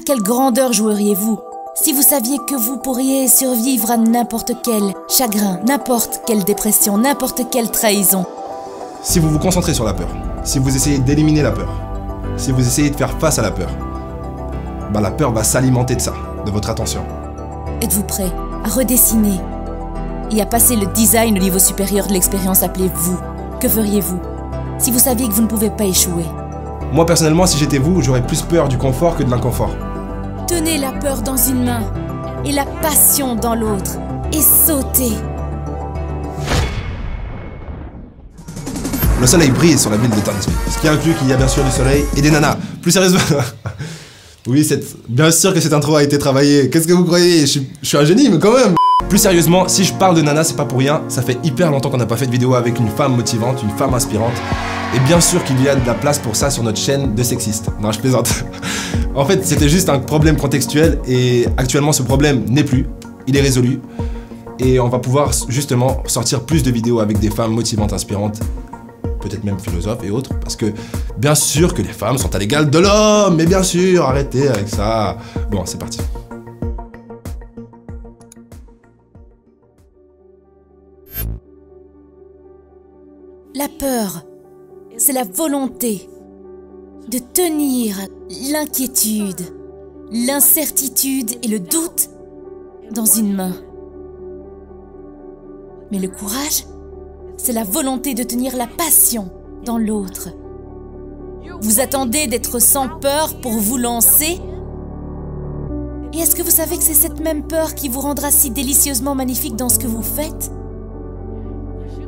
quelle grandeur joueriez-vous si vous saviez que vous pourriez survivre à n'importe quel chagrin, n'importe quelle dépression, n'importe quelle trahison? Si vous vous concentrez sur la peur, si vous essayez d'éliminer la peur, si vous essayez de faire face à la peur, la peur va s'alimenter de ça, de votre attention. Êtes-vous prêt à redessiner et à passer le design au niveau supérieur de l'expérience appelée vous? Que feriez-vous si vous saviez que vous ne pouvez pas échouer? Moi personnellement, si j'étais vous, j'aurais plus peur du confort que de l'inconfort. Tenez la peur dans une main et la passion dans l'autre et sautez. Le soleil brille sur la ville de Townsville, ce qui inclut qu'il y a bien sûr du soleil et des nanas. Plus sérieusement, oui, bien sûr que cette intro a été travaillée. Qu'est-ce que vous croyez? Je suis un génie, mais quand même. Plus sérieusement, si je parle de nanas, c'est pas pour rien. Ça fait hyper longtemps qu'on n'a pas fait de vidéo avec une femme motivante, une femme inspirante. Et bien sûr qu'il y a de la place pour ça sur notre chaîne de sexistes. Non, je plaisante. En fait, c'était juste un problème contextuel et actuellement ce problème n'est plus. Il est résolu. Et on va pouvoir justement sortir plus de vidéos avec des femmes motivantes, inspirantes, peut-être même philosophes et autres. Parce que bien sûr que les femmes sont à l'égal de l'homme. Mais bien sûr, arrêtez avec ça. Bon, c'est parti. La peur, c'est la volonté de tenir l'inquiétude, l'incertitude et le doute dans une main. Mais le courage, c'est la volonté de tenir la passion dans l'autre. Vous attendez d'être sans peur pour vous lancer? Et est-ce que vous savez que c'est cette même peur qui vous rendra si délicieusement magnifique dans ce que vous faites?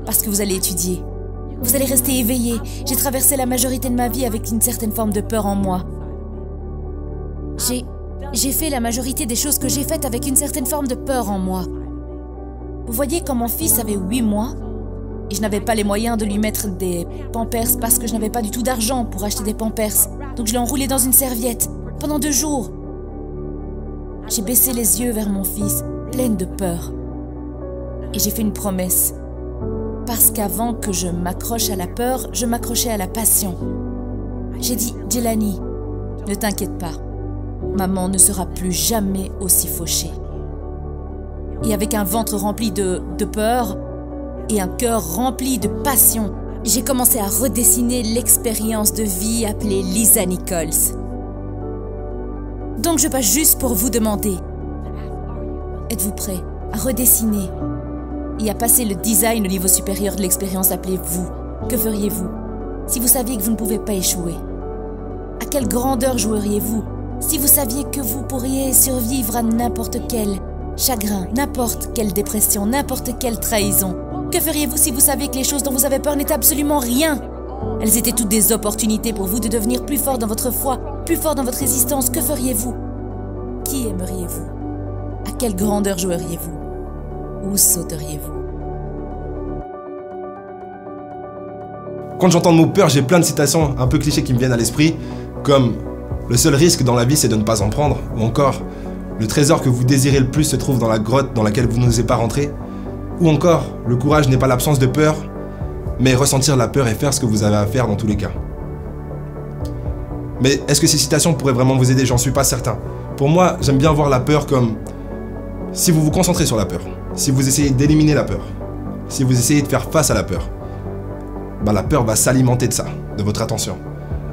Parce que vous allez étudier. Vous allez rester éveillé. J'ai traversé la majorité de ma vie avec une certaine forme de peur en moi. J'ai fait la majorité des choses que j'ai faites avec une certaine forme de peur en moi. Vous voyez, quand mon fils avait 8 mois, et je n'avais pas les moyens de lui mettre des pampers parce que je n'avais pas du tout d'argent pour acheter des pampers. Donc je l'ai enroulé dans une serviette pendant 2 jours. J'ai baissé les yeux vers mon fils, pleine de peur. Et j'ai fait une promesse. Parce qu'avant que je m'accroche à la peur, je m'accrochais à la passion. J'ai dit, Jelani, ne t'inquiète pas. Maman ne sera plus jamais aussi fauchée. Et avec un ventre rempli de peur et un cœur rempli de passion, j'ai commencé à redessiner l'expérience de vie appelée Lisa Nichols. Donc je passe juste pour vous demander, êtes-vous prêt à redessiner et à passer le design au niveau supérieur de l'expérience appelée vous? Que feriez-vous si vous saviez que vous ne pouvez pas échouer? À quelle grandeur joueriez-vous si vous saviez que vous pourriez survivre à n'importe quel chagrin, n'importe quelle dépression, n'importe quelle trahison? Que feriez-vous si vous saviez que les choses dont vous avez peur n'étaient absolument rien? Elles étaient toutes des opportunités pour vous de devenir plus fort dans votre foi, plus fort dans votre résistance. Que feriez-vous? Qui aimeriez-vous? À quelle grandeur joueriez-vous? Où sauteriez-vous? Quand j'entends le mot peur, j'ai plein de citations un peu clichés qui me viennent à l'esprit, comme « Le seul risque dans la vie, c'est de ne pas en prendre » ou encore « Le trésor que vous désirez le plus se trouve dans la grotte dans laquelle vous n'osez pas rentrer » ou encore « Le courage n'est pas l'absence de peur, mais ressentir la peur et faire ce que vous avez à faire dans tous les cas ». Mais est-ce que ces citations pourraient vraiment vous aider? J'en suis pas certain. Pour moi, j'aime bien voir la peur comme si vous vous concentrez sur la peur, si vous essayez d'éliminer la peur, si vous essayez de faire face à la peur, la peur va s'alimenter de ça, de votre attention.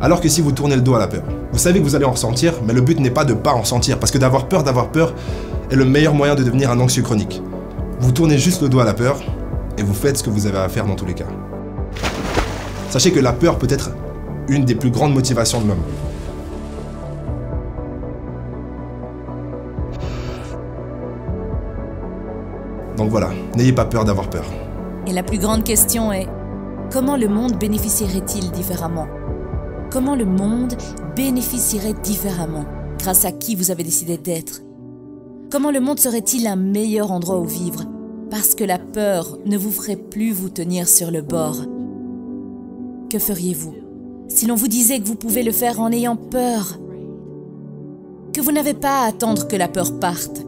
Alors que si vous tournez le dos à la peur, vous savez que vous allez en ressentir, mais le but n'est pas de pas en ressentir, parce que d'avoir peur est le meilleur moyen de devenir un anxieux chronique. Vous tournez juste le dos à la peur, et vous faites ce que vous avez à faire dans tous les cas. Sachez que la peur peut être une des plus grandes motivations de l'homme. Donc voilà, n'ayez pas peur d'avoir peur. Et la plus grande question est, comment le monde bénéficierait-il différemment? Comment le monde bénéficierait différemment? Grâce à qui vous avez décidé d'être? Comment le monde serait-il un meilleur endroit où vivre? Parce que la peur ne vous ferait plus vous tenir sur le bord. Que feriez-vous si l'on vous disait que vous pouvez le faire en ayant peur? Que vous n'avez pas à attendre que la peur parte?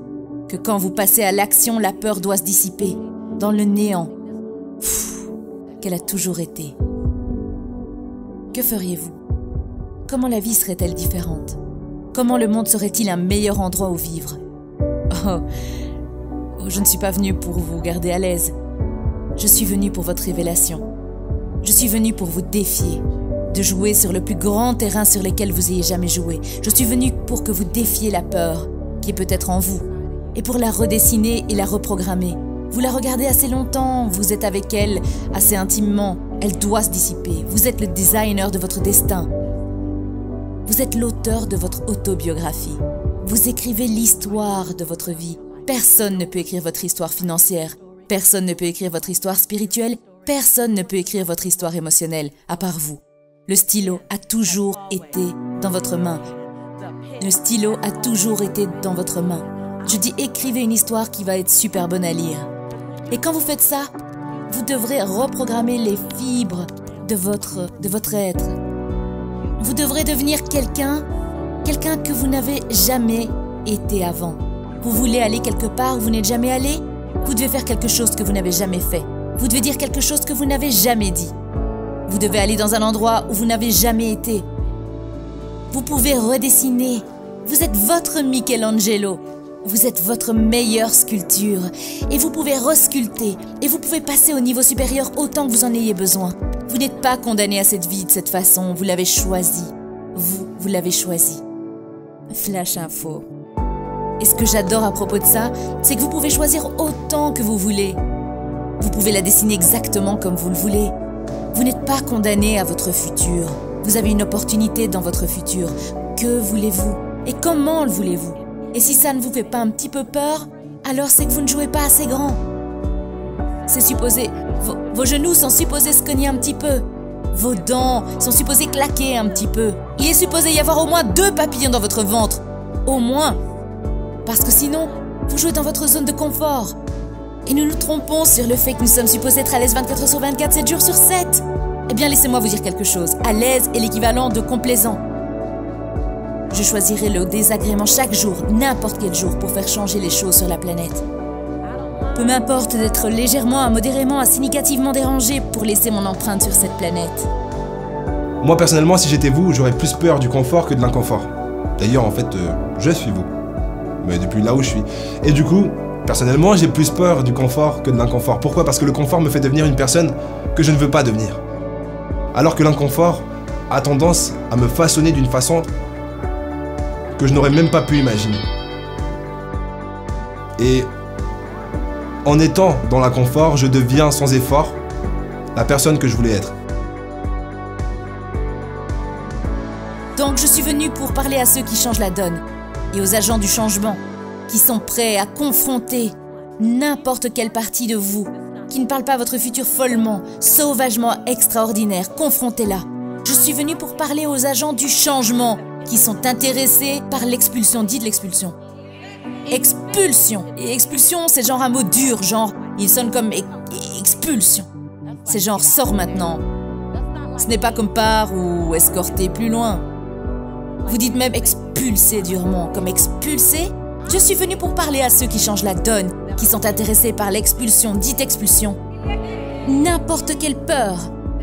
Que quand vous passez à l'action, la peur doit se dissiper dans le néant qu'elle a toujours été? Que feriez-vous? Comment la vie serait-elle différente? comment le monde serait-il un meilleur endroit où vivre? Oh, je ne suis pas venue pour vous garder à l'aise. Je suis venue pour votre révélation. Je suis venue pour vous défier, de jouer sur le plus grand terrain sur lequel vous ayez jamais joué. Je suis venue pour que vous défiez la peur, qui est peut-être en vous, et pour la redessiner et la reprogrammer. Vous la regardez assez longtemps, vous êtes avec elle assez intimement, elle doit se dissiper. Vous êtes le designer de votre destin. Vous êtes l'auteur de votre autobiographie. Vous écrivez l'histoire de votre vie. Personne ne peut écrire votre histoire financière. Personne ne peut écrire votre histoire spirituelle. Personne ne peut écrire votre histoire émotionnelle, à part vous. Le stylo a toujours été dans votre main. Le stylo a toujours été dans votre main. Je dis écrivez une histoire qui va être super bonne à lire. Et quand vous faites ça, vous devrez reprogrammer les fibres de votre être. Vous devrez devenir quelqu'un que vous n'avez jamais été avant. Vous voulez aller quelque part où vous n'êtes jamais allé? Vous devez faire quelque chose que vous n'avez jamais fait. Vous devez dire quelque chose que vous n'avez jamais dit. Vous devez aller dans un endroit où vous n'avez jamais été. Vous pouvez redessiner. Vous êtes votre Michelangelo. Vous êtes votre meilleure sculpture. Et vous pouvez resculpter. Et vous pouvez passer au niveau supérieur autant que vous en ayez besoin. Vous n'êtes pas condamné à cette vie de cette façon. Vous l'avez choisi. Vous l'avez choisi. Flash info. Et ce que j'adore à propos de ça, c'est que vous pouvez choisir autant que vous voulez. Vous pouvez la dessiner exactement comme vous le voulez. Vous n'êtes pas condamné à votre futur. Vous avez une opportunité dans votre futur. Que voulez-vous? Et comment le voulez-vous? Et si ça ne vous fait pas un petit peu peur, alors c'est que vous ne jouez pas assez grand. C'est supposé... Vos genoux sont supposés se cogner un petit peu. Vos dents sont supposées claquer un petit peu. Il est supposé y avoir au moins 2 papillons dans votre ventre. Au moins. Parce que sinon, vous jouez dans votre zone de confort. Et nous nous trompons sur le fait que nous sommes supposés être à l'aise 24 heures sur 24, 7 jours sur 7. Eh bien, laissez-moi vous dire quelque chose. À l'aise est l'équivalent de complaisant. Je choisirai le désagrément chaque jour, n'importe quel jour, pour faire changer les choses sur la planète. Peu m'importe d'être légèrement, modérément, significativement dérangé pour laisser mon empreinte sur cette planète. Moi, personnellement, si j'étais vous, j'aurais plus peur du confort que de l'inconfort. D'ailleurs, en fait, je suis vous. Mais depuis là où je suis. Et du coup... Personnellement, j'ai plus peur du confort que de l'inconfort. Pourquoi? Parce que le confort me fait devenir une personne que je ne veux pas devenir. Alors que l'inconfort a tendance à me façonner d'une façon que je n'aurais même pas pu imaginer. Et en étant dans l'inconfort, je deviens sans effort la personne que je voulais être. Donc je suis venue pour parler à ceux qui changent la donne et aux agents du changement, qui sont prêts à confronter n'importe quelle partie de vous, qui ne parle pas votre futur follement, sauvagement extraordinaire. Confrontez-la. Je suis venue pour parler aux agents du changement, qui sont intéressés par l'expulsion. Dites l'expulsion. Expulsion. Et expulsion, c'est genre un mot dur, genre, il sonne comme expulsion. C'est genre, sors maintenant. Ce n'est pas comme part ou escorter plus loin. Vous dites même expulser durement, comme expulser. Je suis venue pour parler à ceux qui changent la donne, qui sont intéressés par l'expulsion, dite expulsion. N'importe quelle peur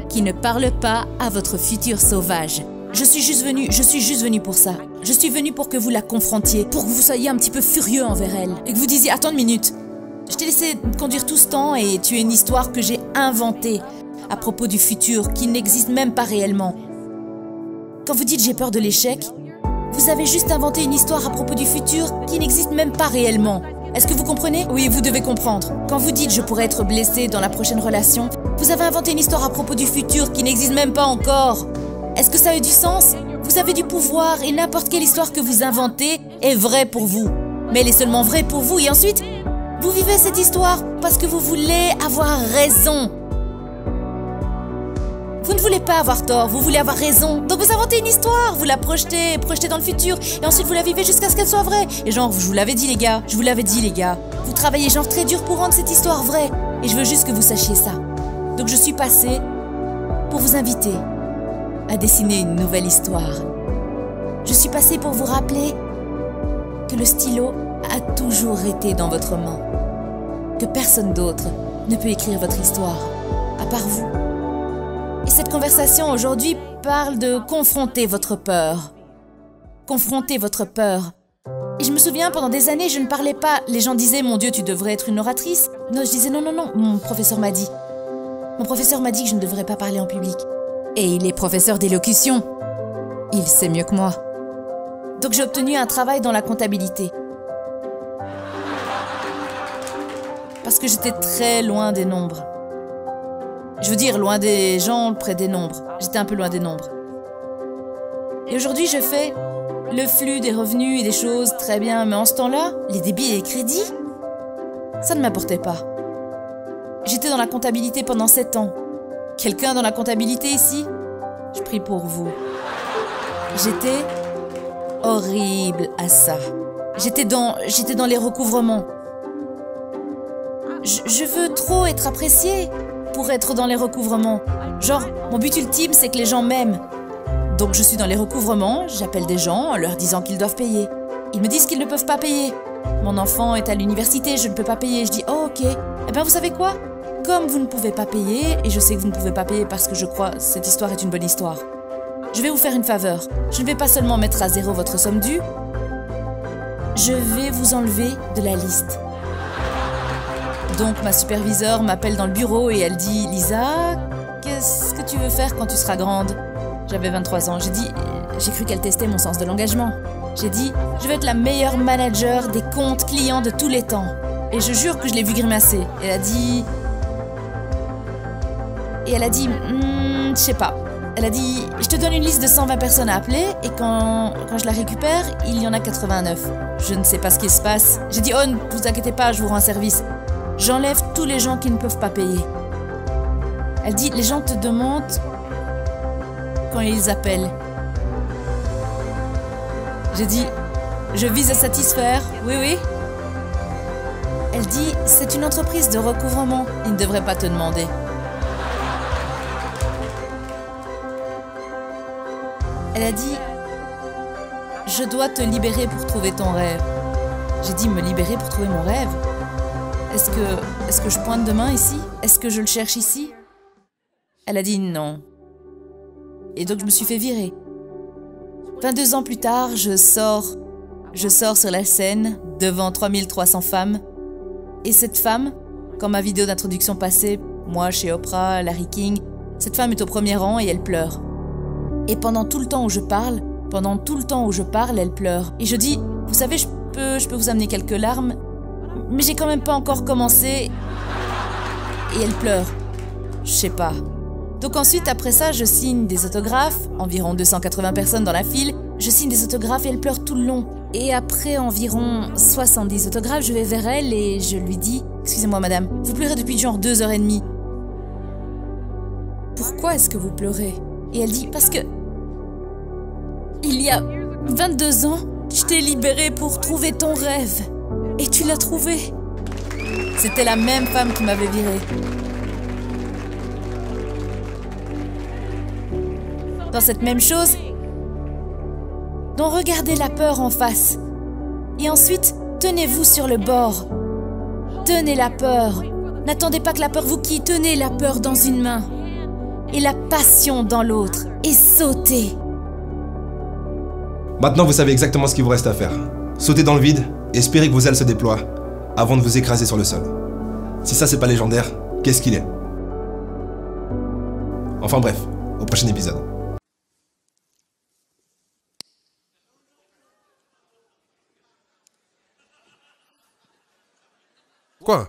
qui ne parle pas à votre futur sauvage. Je suis juste venue pour ça. Je suis venue pour que vous la confrontiez, pour que vous soyez un petit peu furieux envers elle. Et que vous disiez, attends une minute, je t'ai laissé conduire tout ce temps et tu es une histoire que j'ai inventée à propos du futur, qui n'existe même pas réellement. Quand vous dites j'ai peur de l'échec, vous avez juste inventé une histoire à propos du futur qui n'existe même pas réellement. Est-ce que vous comprenez? Oui, vous devez comprendre. Quand vous dites « je pourrais être blessé dans la prochaine relation », vous avez inventé une histoire à propos du futur qui n'existe même pas encore. Est-ce que ça a du sens? Vous avez du pouvoir et n'importe quelle histoire que vous inventez est vraie pour vous. Mais elle est seulement vraie pour vous et ensuite, vous vivez cette histoire parce que vous voulez avoir raison. Vous ne voulez pas avoir tort, vous voulez avoir raison. Donc vous inventez une histoire, vous la projetez dans le futur. Et ensuite vous la vivez jusqu'à ce qu'elle soit vraie. Et genre, je vous l'avais dit les gars, Vous travaillez genre très dur pour rendre cette histoire vraie. Et je veux juste que vous sachiez ça. Donc je suis passée pour vous inviter à dessiner une nouvelle histoire. Je suis passée pour vous rappeler que le stylo a toujours été dans votre main. Que personne d'autre ne peut écrire votre histoire, à part vous. Et cette conversation aujourd'hui parle de confronter votre peur. confronter votre peur. Et je me souviens, pendant des années, je ne parlais pas. Les gens disaient, mon Dieu, tu devrais être une oratrice. Non, je disais, non, non, non, mon professeur m'a dit. Mon professeur m'a dit que je ne devrais pas parler en public. Et il est professeur d'élocution. Il sait mieux que moi. Donc j'ai obtenu un travail dans la comptabilité. Parce que j'étais très loin des nombres. Je veux dire, loin des gens, près des nombres. J'étais un peu loin des nombres. Et aujourd'hui, je fais le flux des revenus et des choses très bien. Mais en ce temps-là, les débits et les crédits, ça ne m'importait pas. J'étais dans la comptabilité pendant 7 ans. Quelqu'un dans la comptabilité ici? Je prie pour vous. J'étais horrible à ça. J'étais dans les recouvrements. Je veux trop être appréciée pour être dans les recouvrements. Genre, mon but ultime, c'est que les gens m'aiment. Donc je suis dans les recouvrements, j'appelle des gens en leur disant qu'ils doivent payer. Ils me disent qu'ils ne peuvent pas payer. Mon enfant est à l'université, je ne peux pas payer. Je dis, oh ok. Eh bien vous savez quoi? Comme vous ne pouvez pas payer, et je sais que vous ne pouvez pas payer parce que je crois que cette histoire est une bonne histoire, je vais vous faire une faveur. Je ne vais pas seulement mettre à zéro votre somme due, je vais vous enlever de la liste. Donc ma superviseure m'appelle dans le bureau et elle dit, Lisa, qu'est-ce que tu veux faire quand tu seras grande? J'avais 23 ans. J'ai cru qu'elle testait mon sens de l'engagement. J'ai dit, je veux être la meilleure manager des comptes clients de tous les temps. Et je jure que je l'ai vu grimacer. Elle a dit, je sais pas. Elle a dit, je te donne une liste de 120 personnes à appeler et quand je la récupère, il y en a 89. Je ne sais pas ce qui se passe. J'ai dit, oh, ne vous inquiétez pas, je vous rends service. J'enlève tous les gens qui ne peuvent pas payer. Elle dit, les gens te demandent quand ils appellent. J'ai dit, je vise à satisfaire, oui, oui. Elle dit, c'est une entreprise de recouvrement, ils ne devraient pas te demander. Elle a dit, je dois te libérer pour trouver ton rêve. J'ai dit, me libérer pour trouver mon rêve? Est-ce que je pointe demain ici? Est-ce que je le cherche ici? Elle a dit non. Et donc je me suis fait virer. 22 ans plus tard, je sors sur la scène devant 3300 femmes. Et cette femme, quand ma vidéo d'introduction passait, moi chez Oprah, Larry King, cette femme est au premier rang et elle pleure. Et pendant tout le temps où je parle, elle pleure. Et je dis, vous savez, je peux vous amener quelques larmes, mais j'ai quand même pas encore commencé. Et elle pleure. Je sais pas. Donc ensuite, après ça, je signe des autographes, environ 280 personnes dans la file. Je signe des autographes et elle pleure tout le long. Et après environ 70 autographes, je vais vers elle et je lui dis, excusez-moi madame, vous pleurez depuis genre 2h30. Pourquoi est-ce que vous pleurez? Et elle dit, parce que il y a 22 ans, je t'ai libérée pour trouver ton rêve. Et tu l'as trouvé. C'était la même femme qui m'avait virée. Dans cette même chose, donc regardez la peur en face. Et ensuite, tenez-vous sur le bord. Tenez la peur. N'attendez pas que la peur vous quitte. Tenez la peur dans une main. Et la passion dans l'autre. Et sautez. Maintenant, vous savez exactement ce qu'il vous reste à faire. Sautez dans le vide et espérez que vos ailes se déploient avant de vous écraser sur le sol. Si ça, c'est pas légendaire, qu'est-ce qu'il est? Enfin bref, au prochain épisode. Quoi?